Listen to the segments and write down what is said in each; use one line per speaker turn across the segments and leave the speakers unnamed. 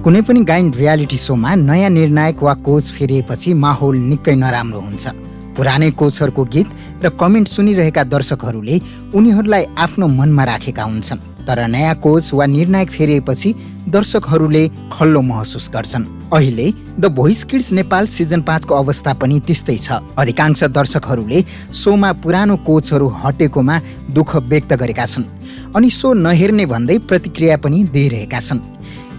कुनै पनि गायन रियालिटी शोमा नयाँ निर्णायक वा कोच फेरिएपछि माहौल निकै नराम्रो हुन्छ। पुरानै कोचहरूको गीत र कमेन्ट सुनिरहेका दर्शकहरूले उनीहरूलाई आफ्नो मनमा राखेका हुन्छन्। तर नयाँ कोच वा निर्णायक फेरिएपछि दर्शकहरूले खल्लो महसुस गर्छन्। अहिले the voice kids Nepal season 5 को अवस्था पनि त्यस्तै छ। अधिकांश दर्शकहरूले शोमा पुरानो कोचहरू हटेकोमा दुःख व्यक्त गरेका छन् अनि शो नहेर्ने भन्दै प्रतिक्रिया पनि दिइरहेका छन्।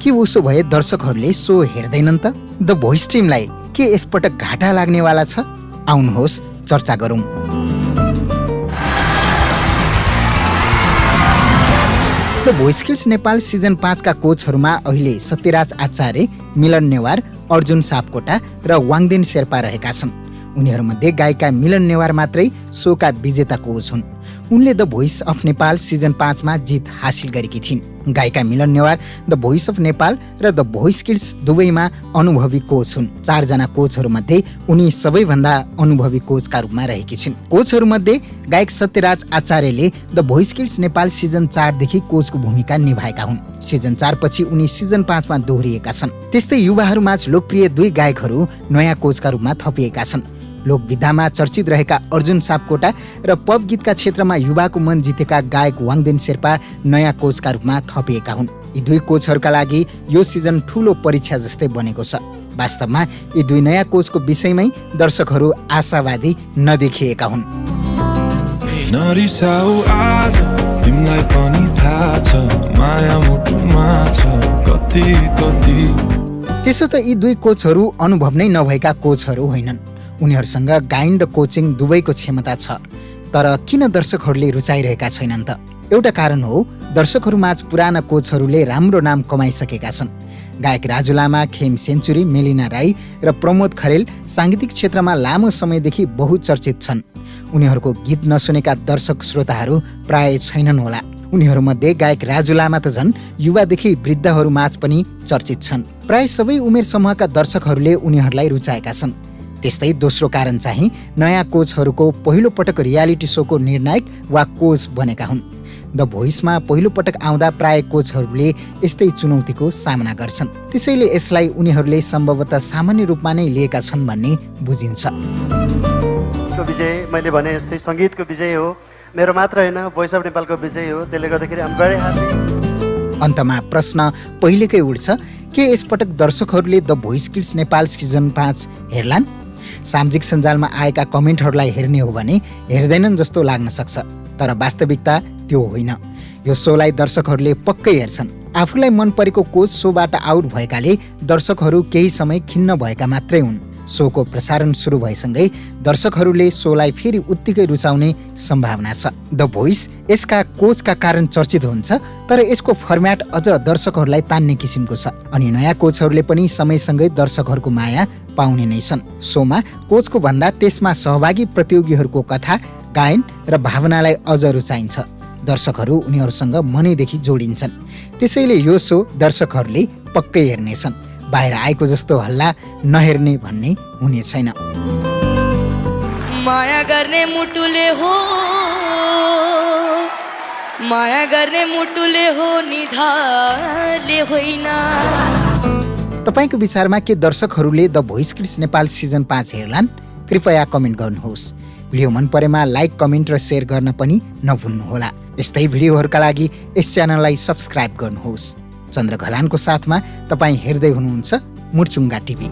के उसो भए दर्शकहरूले शो हेर्दैनन् त? द भोइस टिमलाई के यसपटक घाटा लाग्नेवाला छ? आउनुहोस् चर्चा गरौँ। The voice kids Nepal season 5 का कोचहरूमा अहिले सत्यराज आचार्य, मिलन नेवार, अर्जुन सापकोटा र वाङदेन शेर्पा रहेका छन्। उनीहरूमध्ये गायिका मिलन नेवार मात्रै शोका विजेता कोच हुन्। उनले The Voice of Nepal season 5 मा जित हासिल गरेकी थिइन्। गायिका Milan Newar The Voice of Nepal र द भोइस किड्स दुवैमा अनुभवी कोच हुन्। 4 जना कोचहरूमध्ये उनी सबैभन्दा अनुभवी कोचका रूपमा रहेकी छिन्। कोचहरूमध्ये गायक सत्यराज आचार्यले the voice kids Nepal season 4 देखि कोचको भूमिका निभाएका हुन्। सिजन 4 पछि उनी सिजन 5 मा दोहोरिएका छन्। त्यस्तै युवाहरूमाझ लोकप्रिय 2 गायकहरू नयाँ कोचका रूपमा थपिएका छन्। लोकविधामा चर्चित रहेका अर्जुन सापकोटा र पप गीतका क्षेत्रमा युवाको मन जितेका गायक वाङदेन शेर्पा नयाँ कोचका रूपमा थपिएका हुन्। यी 2 कोचहरूका लागि यो सिजन ठूलो परीक्षा जस्तै बनेको छ। वास्तवमा यी 2 नयाँ कोचको विषयमै दर्शकहरू आशावादी नदेखिएका हुन्। त्यसो त यी 2 कोचहरू अनुभव नै नभएका कोचहरू होइनन्। उनीहरूसँग गायन र कोचिङ दुवैको क्षमता छ। तर किन दर्शकहरूले रुचाइरहेका छैनन् त? एउटा कारण हो दर्शकहरूमाझ पुराना कोचहरूले राम्रो नाम कमाइसकेका छन्। गायक राजु लामा, खेम सेन्चुरी, मेलिना राई र प्रमोद खरेल साङ्गीतिक क्षेत्रमा लामो समयदेखि बहुचर्चित छन्। उनीहरूको गीत नसुनेका दर्शक श्रोताहरू प्राय छैनन् होला। उनीहरूमध्ये गायक राजु लामा त झन् युवादेखि वृद्धहरूमाझ पनि चर्चित छन्। प्राय सबै उमेर समूहका दर्शकहरूले उनीहरूलाई रुचाएका छन्। त्यस्तै दोस्रो कारण चाहिँ नयाँ कोचहरूको पहिलो पटक रियालिटी शोको निर्णायक वा कोच बनेका हुन्। द भोइसमा पहिलो पटक आउँदा प्राय कोचहरूले यस्तै चुनौतीको सामना गर्छन्। त्यसैले यसलाई उनीहरूले सम्भवतः सामान्य रूपमा नै लिएका छन् भन्ने बुझिन्छ।
विजय मैले भने जस्तै सङ्गीतको विजय हो, मेरो मात्र होइन भोइस अफ नेपालको विजय हो। त्यसले गर्दाखेरि आम भेरी ह्यापी।
अन्तमा प्रश्न पहिलेकै उठ्छ, के यसपटक दर्शकहरूले the voice kids Nepal season 5 हेर्लान्? सामाजिक सञ्जालमा आएका कमेन्टहरूलाई हेर्ने हो भने हेर्दैनन् जस्तो लाग्न सक्छ। तर वास्तविकता त्यो होइन। यो सोलाई दर्शकहरूले पक्कै हेर्छन्। आफूलाई मन परेको कोच सोबाट आउट भएकाले दर्शकहरू केही समय खिन्न भएका मात्रै हुन्। सोको प्रसारण सुरु भएसँगै दर्शकहरूले सोलाई फेरि उत्तिकै रुचाउने सम्भावना छ। द भोइस यसका कोचका कारण चर्चित हुन्छ, तर यसको फर्म्याट अझ दर्शकहरूलाई तान्ने किसिमको छ अनि नयाँ कोचहरूले पनि समयसँगै दर्शकहरूको माया पाउने नै छन्। सोमा कोचको भन्दा त्यसमा सहभागी प्रतियोगीहरूको कथा, गायन र भावनालाई अझ रुचाइन्छ। दर्शकहरू उनीहरूसँग मनैदेखि जोडिन्छन्। त्यसैले यो सो दर्शकहरूले पक्कै हेर्नेछन्। बाहिर आएको जस्तो हल्ला नहेर्ने भन्ने हुने छैन।
माया गर्ने मुटुले हो, माया गर्ने मुटुले हो, निधारले होइन।
तपाईको विचारमा के दर्शकहरूले the voice kids Nepal season 5 हेर्लान्? कृपया कमेन्ट गर्नुहोस्। भिडियो मन परेमा लाइक, कमेन्ट र सेयर गर्न पनि नभुल्नुहोला। यस्तै भिडियोहरूका लागि यस च्यानललाई सब्स्क्राइब गर्नुहोस्। चन्द्र घलानको साथमा तपाईँ हेर्दै हुनुहुन्छ मुर्चुङ्गा टिभी।